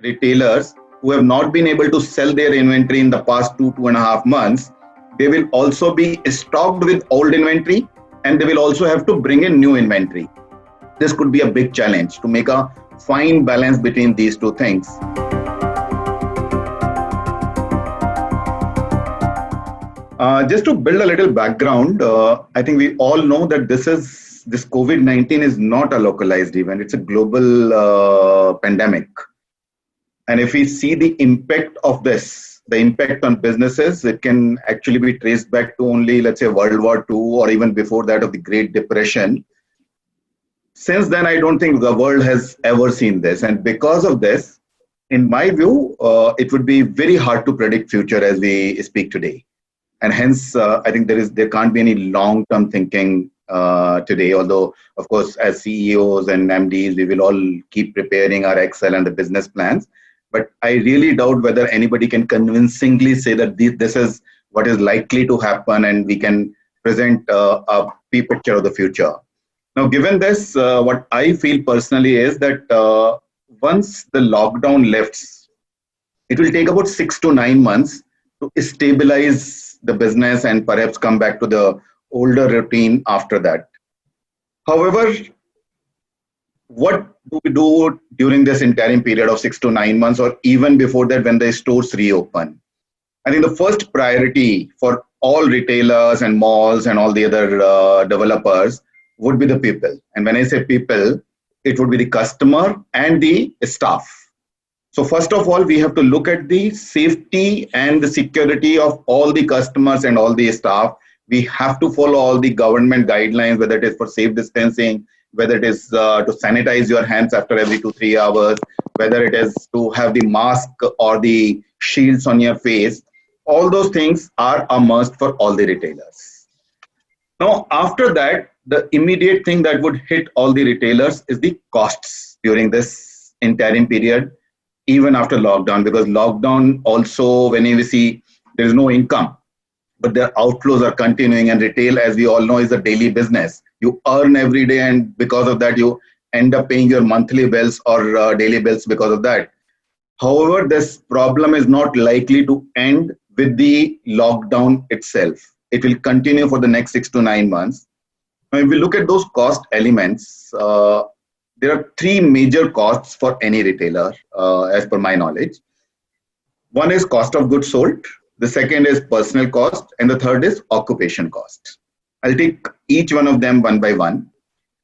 retailers who have not been able to sell their inventory in the past 2.5 months, they will also be stocked with old inventory and they will also have to bring in new inventory. This could be a big challenge to make a fine balance between these two things. Just to build a little background, I think we all know that this COVID-19 is not a localized event; it's a global pandemic. And if we see the impact of this, the impact on businesses, it can actually be traced back to only, let's say, World War II or even before that of the Great Depression. Since then, I don't think the world has ever seen this. And because of this, in my view, it would be very hard to predict future as we speak today. And hence, I think there can't be any long-term thinking today. Although, of course, as CEOs and MDs, we will all keep preparing our Excel and the business plans. But I really doubt whether anybody can convincingly say that this is what is likely to happen, and we can present a picture of the future. Now, given this, what I feel personally is that once the lockdown lifts, it will take about 6 to 9 months to stabilize the business and perhaps come back to the older routine after that. However, what do we do during this interim period of 6 to 9 months or even before that when the stores reopen? I think the first priority for all retailers and malls and all the other developers would be the people. And when I say people, it would be the customer and the staff. So first of all, we have to look at the safety and the security of all the customers and all the staff. We have to follow all the government guidelines, whether it is for safe distancing, whether it is to sanitize your hands after every 2-3 hours, whether it is to have the mask or the shields on your face. All those things are a must for all the retailers. Now, after that, the immediate thing that would hit all the retailers is the costs during this interim period, even after lockdown, because lockdown also, when we see there is no income, but their outflows are continuing, and retail, as we all know, is a daily business. You earn every day, and because of that, you end up paying your monthly bills or daily bills because of that. However, this problem is not likely to end with the lockdown itself. It will continue for the next 6 to 9 months. Now, if we look at those cost elements, there are three major costs for any retailer, as per my knowledge. One is cost of goods sold, the second is personal cost, and the third is occupation cost. I'll take each one of them one by one.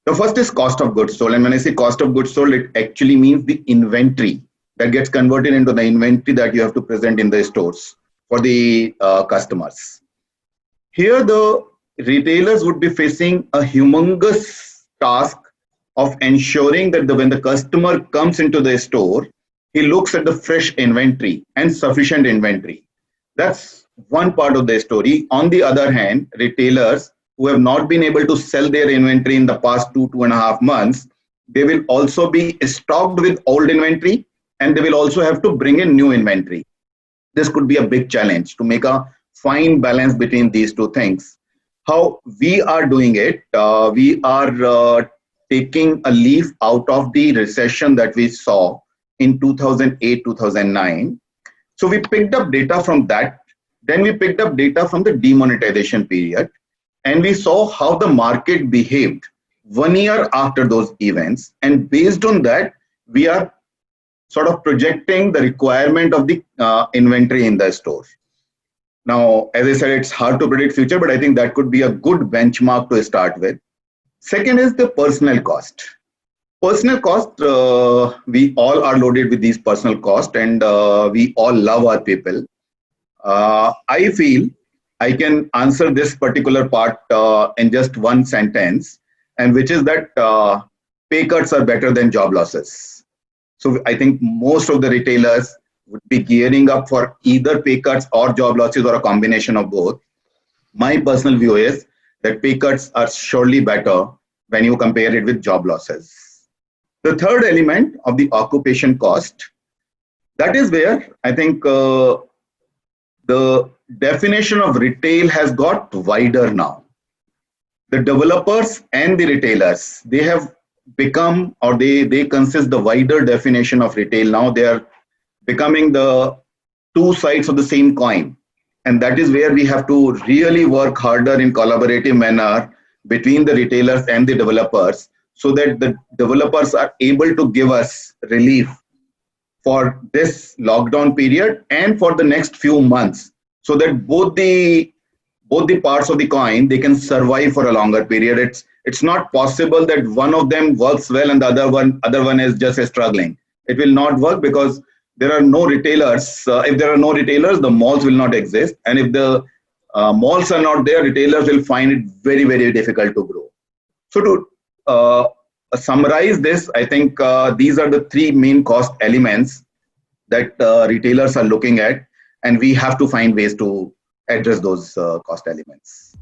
The first is cost of goods sold, and when I say cost of goods sold, it actually means the inventory that gets converted into the inventory that you have to present in the stores for the customers. Here, the retailers would be facing a humongous task of ensuring that when the customer comes into the store, he looks at the fresh inventory and sufficient inventory. That's one part of the story. On the other hand, retailers who have not been able to sell their inventory in the past 2.5 months, they will also be stocked with old inventory and they will also have to bring in new inventory. This could be a big challenge to make a fine balance between these two things. How we are doing it, we are taking a leaf out of the recession that we saw in 2008-2009. So we picked up data from that. Then we picked up data from the demonetization period. And we saw how the market behaved 1 year after those events. And based on that, we are sort of projecting the requirement of the inventory in the store. Now, as I said, it's hard to predict future, but I think that could be a good benchmark to start with. Second is the personal cost. Personal cost, we all are loaded with these personal costs, and we all love our people. I feel I can answer this particular part in just one sentence, and which is that pay cuts are better than job losses. So I think most of the retailers would be gearing up for either pay cuts or job losses or a combination of both. My personal view is that pay cuts are surely better when you compare it with job losses. The third element of the occupation cost, that is where I think the definition of retail has got wider now. The developers and the retailers, they have become, or they consist the wider definition of retail now. They are becoming the two sides of the same coin. And that is where we have to really work harder in collaborative manner between the retailers and the developers, so that the developers are able to give us relief for this lockdown period and for the next few months, so that both the parts of the coin, they can survive for a longer period. It's not possible that one of them works well and the other one is just struggling. It will not work, because there are no retailers. If there are no retailers, the malls will not exist, and if the malls are not there, retailers will find it very, very difficult to grow. So to summarize this, I think these are the three main cost elements that retailers are looking at, and we have to find ways to address those cost elements.